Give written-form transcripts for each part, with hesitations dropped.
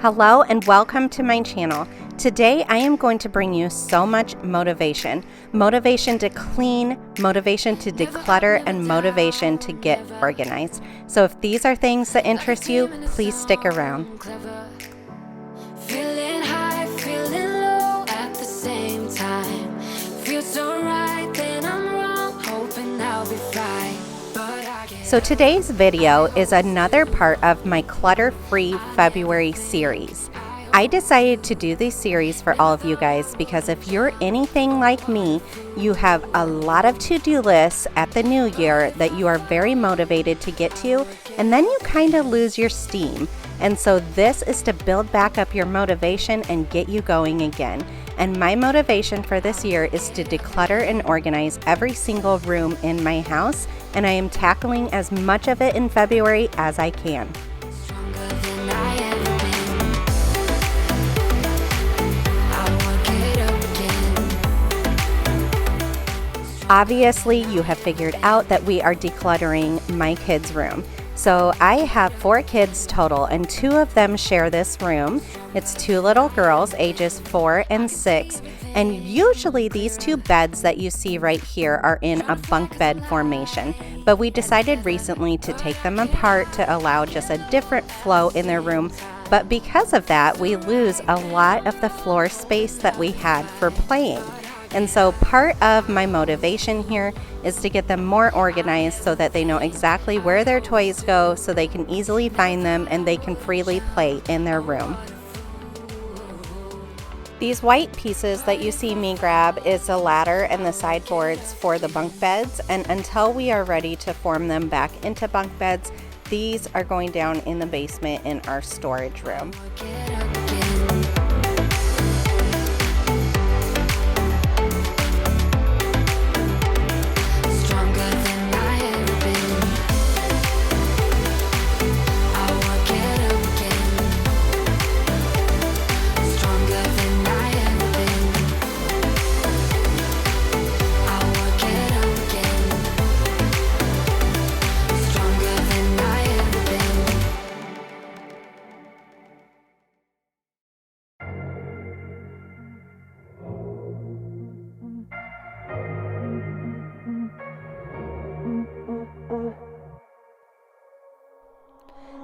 Hello and welcome to my channel. Today I am going to bring you so much motivation. Motivation to clean, motivation to declutter, and motivation to get organized. So if these are things that interest you, please stick around. Feeling high, feeling low at the same time. Feels so right, then I'm wrong, hoping I'll be fine. So today's video is another part of my clutter-free February series. I decided to do this series for all of you guys because if you're anything like me, you have a lot of to-do lists at the new year that you are very motivated to get to, and then you kind of lose your steam. And so this is to build back up your motivation and get you going again. And my motivation for this year is to declutter and organize every single room in my house, and I am tackling as much of it in February as I can. Obviously, you have figured out that we are decluttering my kids' room. So I have 4 kids total, and 2 of them share this room. It's 2 little girls, ages 4 and 6, and usually these 2 beds that you see right here are in a bunk bed formation. But we decided recently to take them apart to allow just a different flow in their room. But because of that, we lose a lot of the floor space that we had for playing. And so part of my motivation here is to get them more organized so that they know exactly where their toys go so they can easily find them and they can freely play in their room. These white pieces that you see me grab is the ladder and the sideboards for the bunk beds, and until we are ready to form them back into bunk beds, these are going down in the basement in our storage room.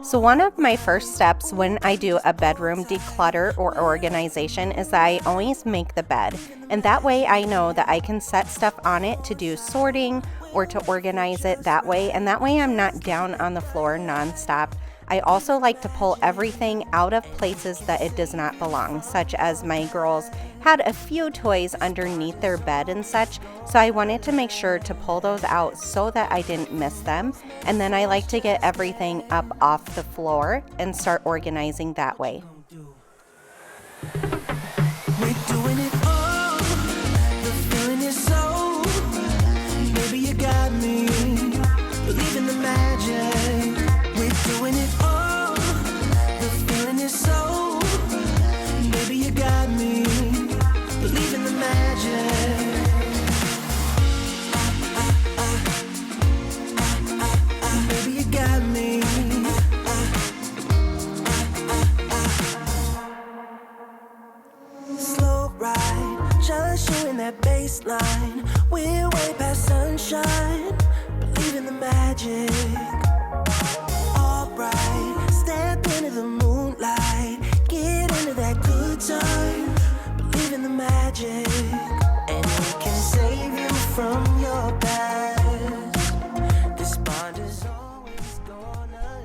So one of my first steps when I do a bedroom declutter or organization is that I always make the bed. And that way I know that I can set stuff on it to do sorting or to organize it that way. And that way I'm not down on the floor nonstop. I also like to pull everything out of places that it does not belong, such as my girls had a few toys underneath their bed and such, so I wanted to make sure to pull those out so that I didn't miss them. And then I like to get everything up off the floor and start organizing that way. We're doing it all, the feeling is so, maybe you got me, believe in the magic. We're doing it all, the feeling is so, maybe you got me, believe in the magic. Maybe you got me. Slow ride, just showing that baseline. We're way past sunshine, believe in the magic. Alright, step into the moonlight, get into that good time, believe in the magic. And we can save you from your past. This bond is always gonna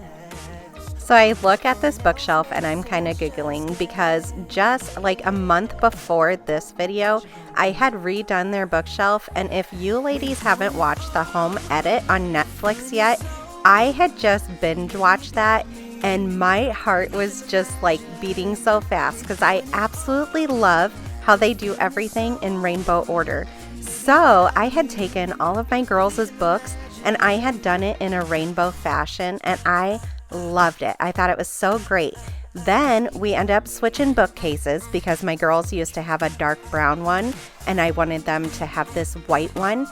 last. So I look at this bookshelf and I'm kind of giggling because just like a month before this video, I had redone their bookshelf, and if you ladies haven't watched the home edit on Netflix yet, I had just binge watched that and my heart was just like beating so fast because I absolutely love how they do everything in rainbow order. So I had taken all of my girls' books and I had done it in a rainbow fashion, and I loved it. I thought it was so great. Then we end up switching bookcases because my girls used to have a dark brown one and I wanted them to have this white one.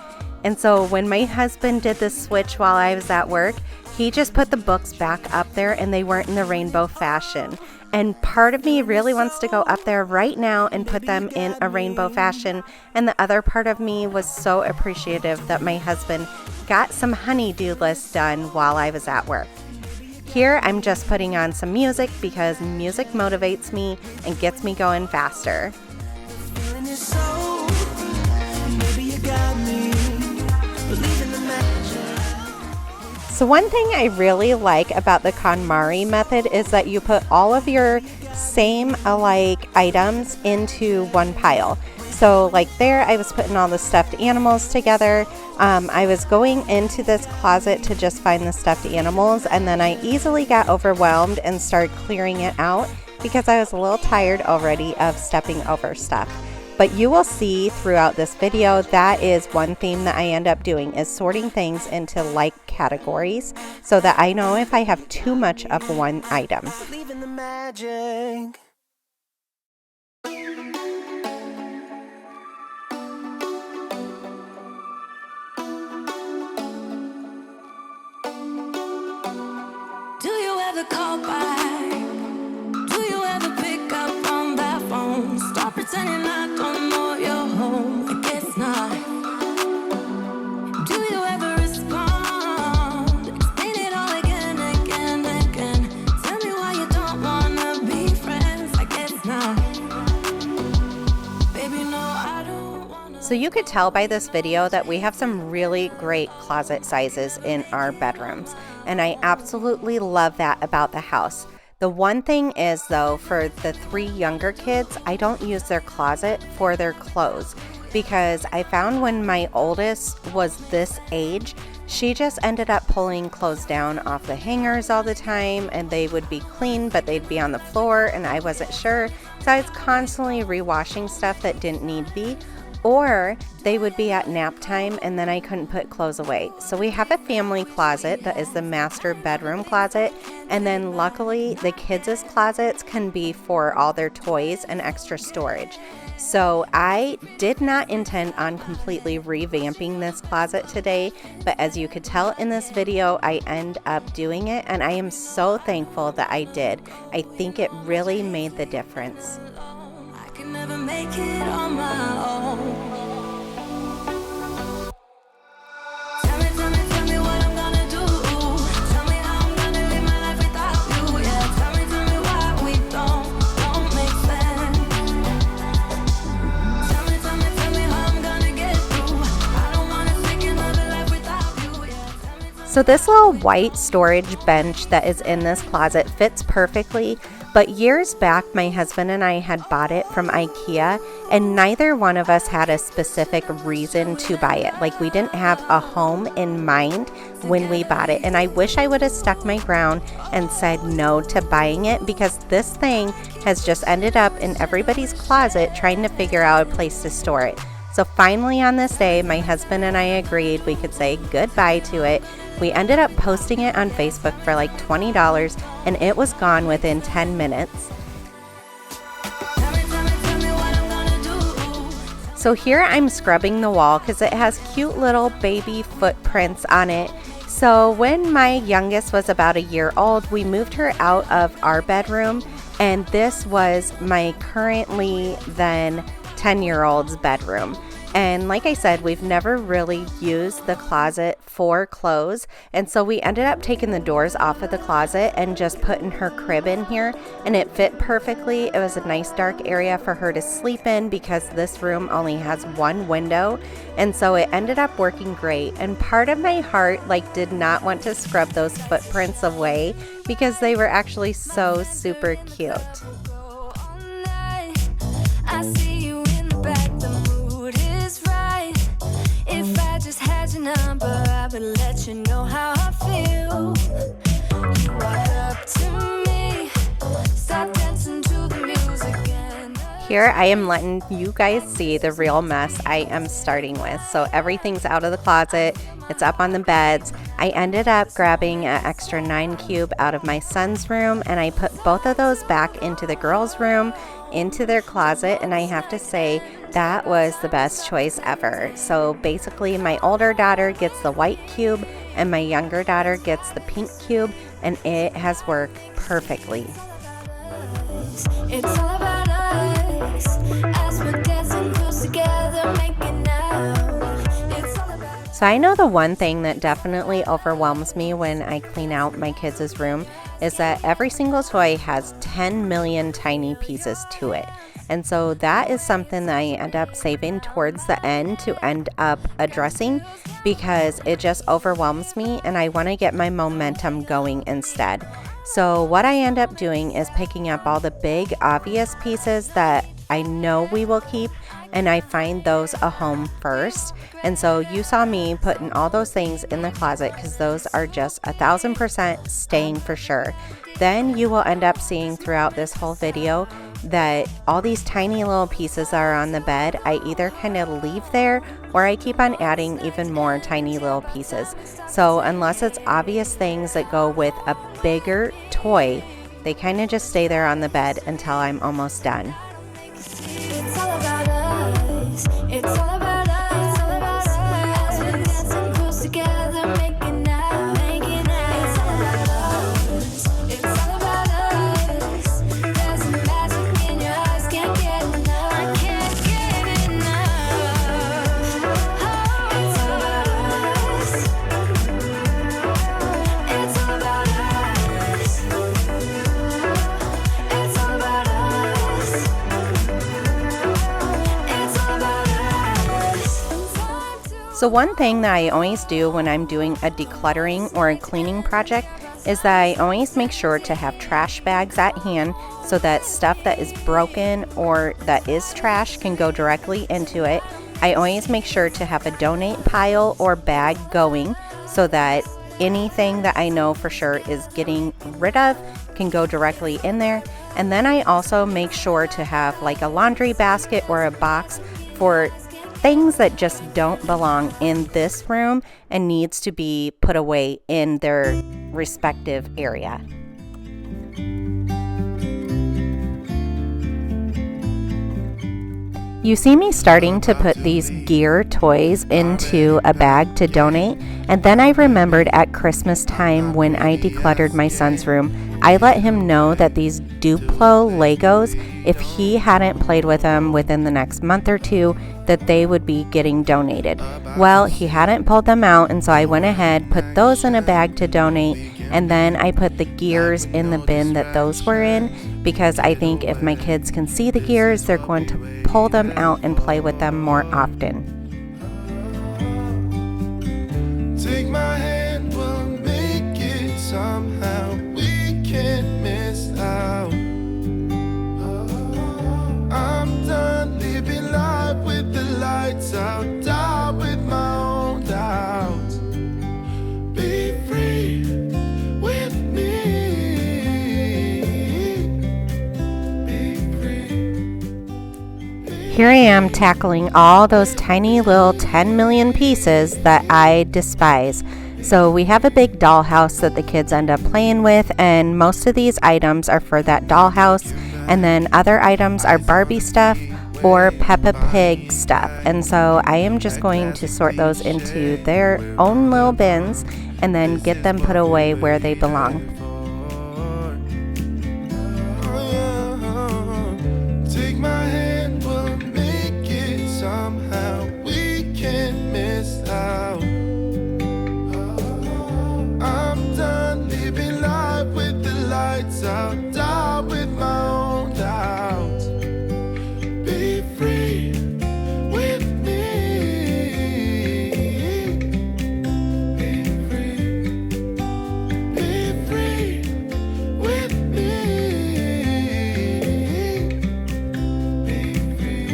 And so when my husband did this switch while I was at work, he just put the books back up there and they weren't in the rainbow fashion. And part of me really wants to go up there right now and put them in a rainbow fashion. And the other part of me was so appreciative that my husband got some honey-do lists done while I was at work. Here I'm just putting on some music because music motivates me and gets me going faster. Feeling your soul. Maybe you got me. Believe in the magic. So one thing I really like about the KonMari method is that you put all of your same alike items into one pile. So like there, I was putting all the stuffed animals together. I was going into this closet to just find the stuffed animals, and then I easily got overwhelmed and started clearing it out because I was a little tired already of stepping over stuff. But you will see throughout this video that is one theme that I end up doing, is sorting things into like categories so that I know if I have too much of one item. Believe in the magic. Do you ever call back? Do you ever pick up on that phone? Stop pretending I don't know you're home. I guess not. Do you ever respond? Explain it all again, again, again. Tell me why you don't wanna be friends. I guess not. Baby, no, I don't wanna. So you could tell by this video that we have some really great closet sizes in our bedrooms, and I absolutely love that about the house. The one thing is though, for the 3 younger kids, I don't use their closet for their clothes because I found when my oldest was this age, she just ended up pulling clothes down off the hangers all the time, and they would be clean but they'd be on the floor and I wasn't sure, so I was constantly rewashing stuff that didn't need to be. Or they would be at nap time and then I couldn't put clothes away. So we have a family closet that is the master bedroom closet. And then luckily the kids' closets can be for all their toys and extra storage. So I did not intend on completely revamping this closet today, but as you could tell in this video, I end up doing it and I am so thankful that I did. I think it really made the difference. I can never make it on my own. Tell me what I'm gonna do. Tell me how I'm gonna live my life without you. Yeah, tell me why we don't make sense. Tell me how I'm gonna get through. I don't wanna take another life without you. Yeah, So this little white storage bench that is in this closet fits perfectly. But years back, my husband and I had bought it from IKEA, and neither one of us had a specific reason to buy it. Like, we didn't have a home in mind when we bought it. And I wish I would have stuck my ground and said no to buying it, because this thing has just ended up in everybody's closet trying to figure out a place to store it. So finally on this day, my husband and I agreed we could say goodbye to it. We ended up posting it on Facebook for like $20, and it was gone within 10 minutes. tell me what I'm gonna do. So here I'm scrubbing the wall because it has cute little baby footprints on it. So when my youngest was about a year old, we moved her out of our bedroom, and this was my currently then 10-year-old's bedroom. And like I said, we've never really used the closet for clothes, and so we ended up taking the doors off of the closet and just putting her crib in here, and it fit perfectly. It was a nice dark area for her to sleep in because this room only has one window, and so it ended up working great. And part of my heart did not want to scrub those footprints away because they were actually so super cute. All night, I see you in the back, the mood is right. If I just had your number, I would let you know how I feel. You walk up to me, start dancing to the music, and Here I am letting you guys see the real mess I am starting with. So everything's out of the closet, it's up on the beds. I ended up grabbing an extra 9 cube out of my son's room, and I put both of those back into the girls' room, into their closet, and I have to say that was the best choice ever. So basically my older daughter gets the white cube, and my younger daughter gets the pink cube, and it has worked perfectly. It's all about us as we're dancing close together, making out. It's all about. So I know the one thing that definitely overwhelms me when I clean out my kids' room is that every single toy has 10 million tiny pieces to it. And so that is something that I end up saving towards the end to end up addressing, because it just overwhelms me and I want to get my momentum going instead. So what I end up doing is picking up all the big obvious pieces that I know we will keep, and I find those a home first. And so you saw me putting all those things in the closet because those are just 1,000% staying for sure. Then you will end up seeing throughout this whole video that all these tiny little pieces that are on the bed, I either kind of leave there or I keep on adding even more tiny little pieces. So unless it's obvious things that go with a bigger toy, they kind of just stay there on the bed until I'm almost done. It's all about us. It's all about us. It's all about us. As we're dancing close together, making out, making out. It's all about us. It's all about us. There's a magic in your eyes, can't get enough. I can't get enough. It's all about us. It's all about us. It's all about us. So one thing that I always do when I'm doing a decluttering or a cleaning project is that I always make sure to have trash bags at hand so that stuff that is broken or that is trash can go directly into it. I always make sure to have a donate pile or bag going so that anything that I know for sure is getting rid of can go directly in there. And then I also make sure to have like a laundry basket or a box for things that just don't belong in this room and needs to be put away in their respective area. You see me starting to put these gear toys into a bag to donate, and then I remembered at Christmas time when I decluttered my son's room, I let him know that these Duplo Legos, if he hadn't played with them within the next month or two, that they would be getting donated. Well, he hadn't pulled them out, and so I went ahead, put those in a bag to donate, and then I put the gears in the bin that those were in, because I think if my kids can see the gears, they're going to pull them out and play with them more often. Take my hand, we'll make it somehow. We can't miss out. I'm done living life with the lights out, down with my own doubts. Be free with me. Be free. Here I am tackling all those tiny little 10 million pieces that I despise. So we have a big dollhouse that the kids end up playing with, and most of these items are for that dollhouse, and then other items are Barbie stuff or Peppa Pig stuff. And so I am just going to sort those into their own little bins and then get them put away where they belong. Take my hand, we'll make it somehow. We can't miss out. I'm done living life with the lights out, down with my own doubts. Be free with me. Be free. Be free with me. Be free.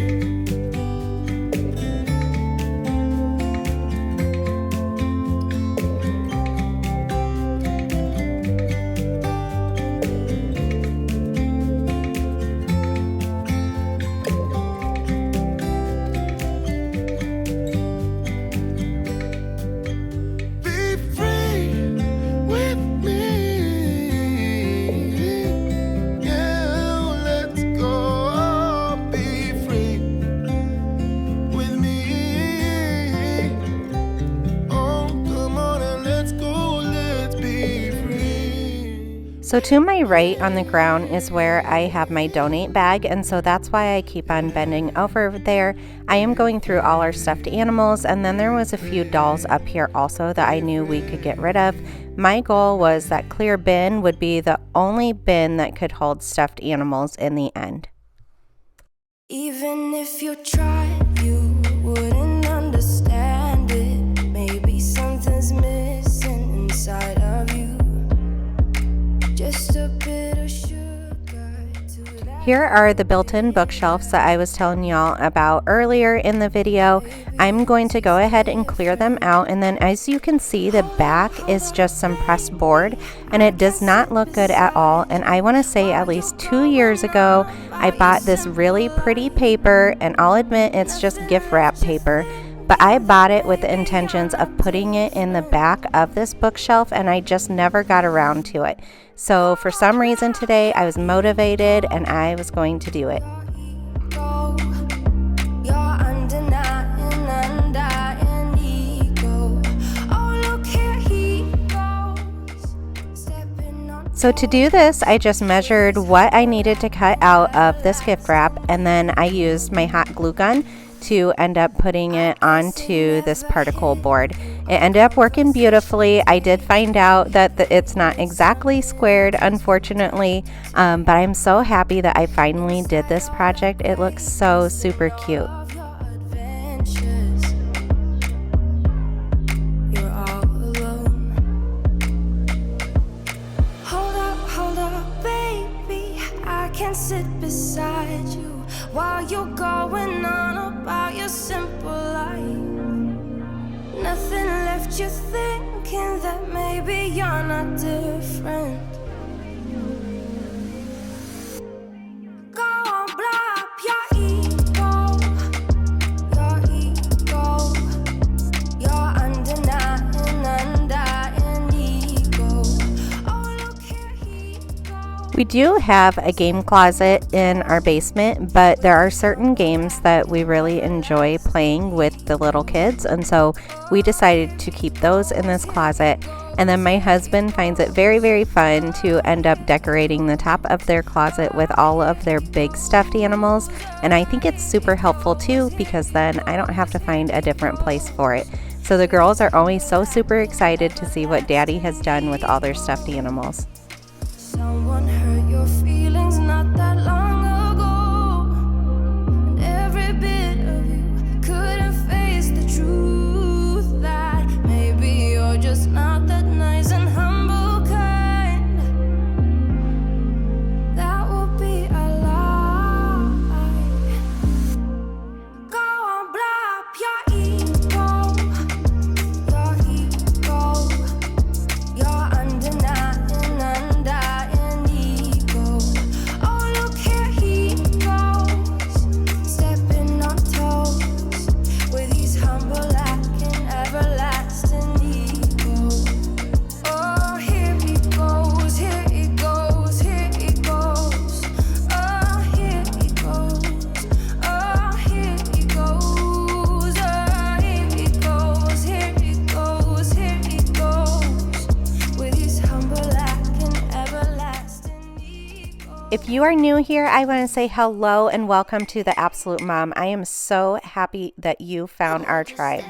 So to my right on the ground is where I have my donate bag, and so that's why I keep on bending over there. I am going through all our stuffed animals, and then there was a few dolls up here also that I knew we could get rid of. My goal was that clear bin would be the only bin that could hold stuffed animals in the end. Even if you tried, you wouldn't understand it. Maybe something's missing inside of you. Just a bit of sugar to that. Here are the built-in bookshelves that I was telling y'all about earlier in the video. I'm going to go ahead and clear them out, and then as you can see, the back is just some pressed board, and it does not look good at all. And I want to say at least 2 years ago, I bought this really pretty paper, and I'll admit it's just gift wrap paper. But I bought it with the intentions of putting it in the back of this bookshelf, and I just never got around to it. So for some reason today, I was motivated and I was going to do it. So to do this, I just measured what I needed to cut out of this gift wrap, and then I used my hot glue gun to end up putting it onto this particle board. It ended up working beautifully. I did find out that it's not exactly squared, unfortunately, but I'm so happy that I finally did this project. It looks so super cute. Sit beside you while you're going on about your simple life. Nothing left you thinking that maybe you're not different. Go on, blow up your ego, your undying ego. Oh, look here he goes. We do have a game closet in our basement, but there are certain games that we really enjoy playing with the little kids, and so we decided to keep those in this closet. And then my husband finds it very, very fun to end up decorating the top of their closet with all of their big stuffed animals, and I think it's super helpful too, because then I don't have to find a different place for it. So the girls are always so super excited to see what Daddy has done with all their stuffed animals. Someone hurt your feelings not that long ago, and every bit of you couldn't face the truth that maybe you're just not that nice and humble kind. That would be a lie. Go on, blow up your ego, your undeniable. If you are new here, I want to say hello and welcome to the Absolute Mom. I am so happy that you found our tribe.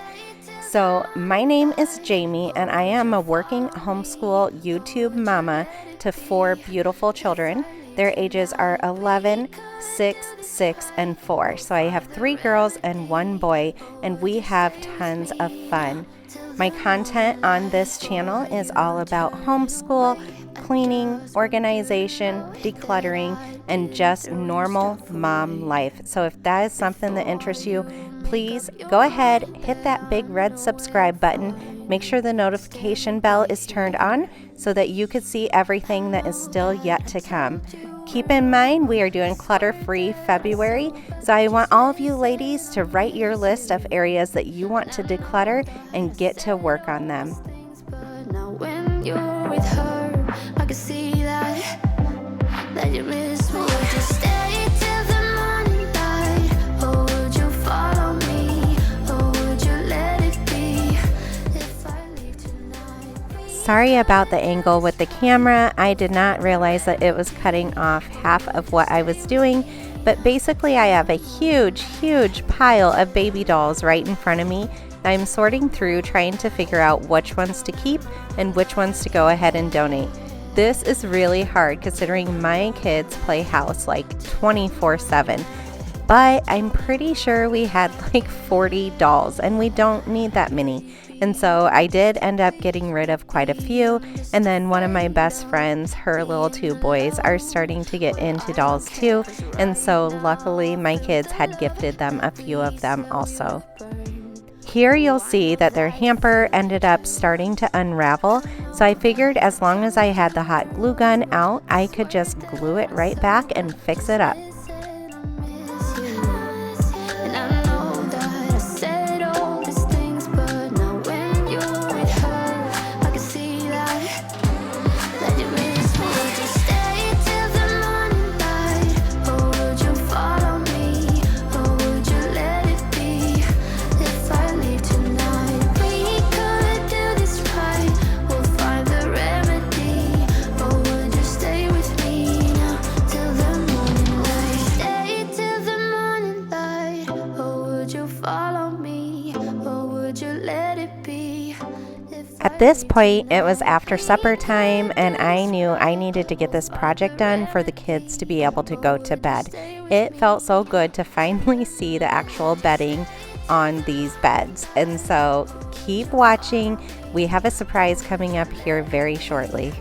So my name is Jamie, and I am a working homeschool YouTube mama to 4 beautiful children. Their ages are 11, 6, 6, and 4. So I have 3 girls and 1 boy, and we have tons of fun. My content on this channel is all about homeschool, cleaning, organization, decluttering, and just normal mom life. So if that is something that interests you, please go ahead, hit that big red subscribe button. Make sure the notification bell is turned on so that you can see everything that is still yet to come. Keep in mind, we are doing clutter-free February, so I want all of you ladies to write your list of areas that you want to declutter and get to work on them. Now when you're with her, I can see that you miss me. Would you stay till the morning light, or would you follow me, or would you let it be if I leave tonight? Sorry about the angle with the camera. I did not realize that it was cutting off half of what I was doing, but basically I have a huge pile of baby dolls right in front of me. I'm sorting through trying to figure out which ones to keep and which ones to go ahead and donate. This is really hard considering my kids play house like 24/7, but I'm pretty sure we had like 40 dolls and we don't need that many. And so I did end up getting rid of quite a few, and then one of my best friends, her little two boys, are starting to get into dolls too, and so luckily my kids had gifted them a few of them also. Here you'll see that their hamper ended up starting to unravel, so I figured as long as I had the hot glue gun out, I could just glue it right back and fix it up. At this point, it was after supper time, and I knew I needed to get this project done for the kids to be able to go to bed. It felt so good to finally see the actual bedding on these beds. And so keep watching. We have a surprise coming up here very shortly.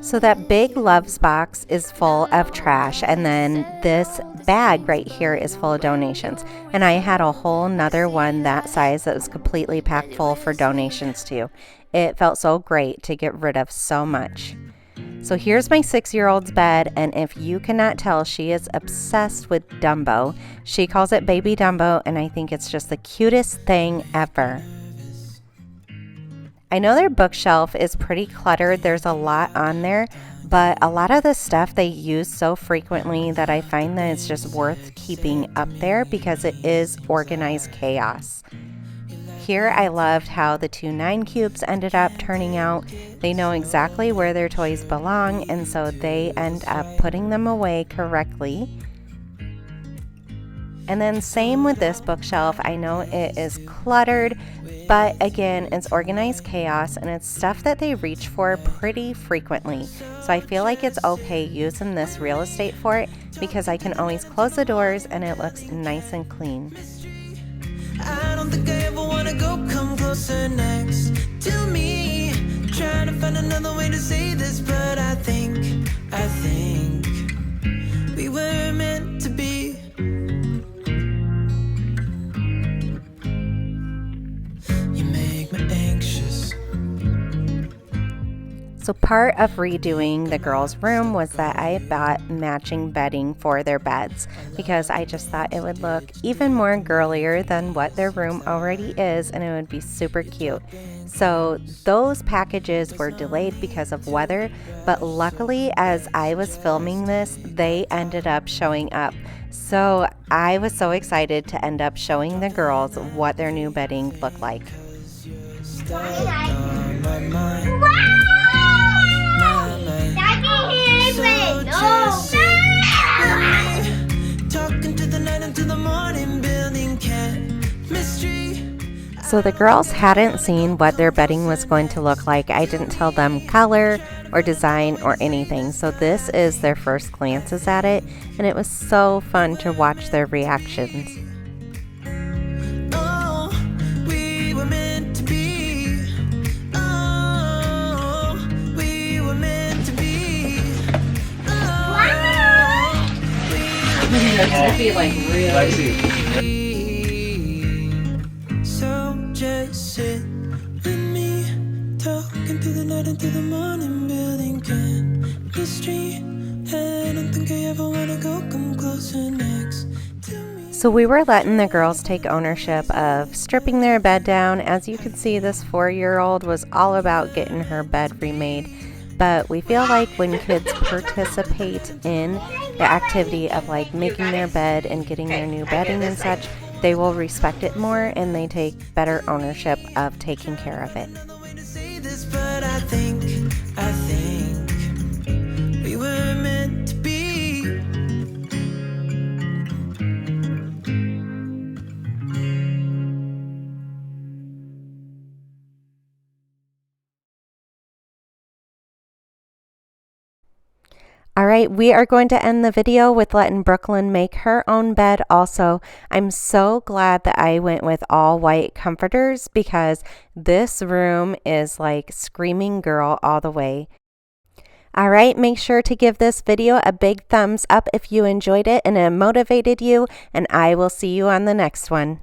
So that big Loves box is full of trash, and then this bag right here is full of donations. And I had a whole nother one that size that was completely packed full for donations too. It felt so great to get rid of so much. So here's my 6-year-old's bed, and if you cannot tell, she is obsessed with Dumbo. She calls it Baby Dumbo, and I think it's just the cutest thing ever. I know their bookshelf is pretty cluttered. There's a lot on there, but a lot of the stuff they use so frequently that I find that it's just worth keeping up there because it is organized chaos. Here I loved how the 2 9 cubes ended up turning out. They know exactly where their toys belong, and so they end up putting them away correctly. And then same with this bookshelf. I know it is cluttered, but again, it's organized chaos and it's stuff that they reach for pretty frequently. So I feel like it's okay using this real estate for it because I can always close the doors and it looks nice and clean. I don't think I ever wanna go come closer next to me. Trying to find another way to say this, but I think we were meant to be. So part of redoing the girls' room was that I bought matching bedding for their beds because I just thought it would look even more girlier than what their room already is, and it would be super cute. So those packages were delayed because of weather, but luckily as I was filming this, they ended up showing up. So I was so excited to end up showing the girls what their new bedding looked like. So the girls hadn't seen what their bedding was going to look like. I didn't tell them color or design or anything. So this is their first glances at it, and it was so fun to watch their reactions. It's gonna be like real. walking through the night into the morning, building chemistry. And I don't think I ever wanna go come closer next to me. So we were letting the girls take ownership of stripping their bed down. As you can see, this 4-year-old was all about getting her bed remade. But we feel like when kids participate in the activity of like making their bed and getting their new bedding and such, they will respect it more and they take better ownership of taking care of it. Another way to say this, but I think we were meant to be. All right, we are going to end the video with letting Brooklyn make her own bed also. I'm so glad that I went with all white comforters because this room is like screaming girl all the way. All right, make sure to give this video a big thumbs up if you enjoyed it and it motivated you, and I will see you on the next one.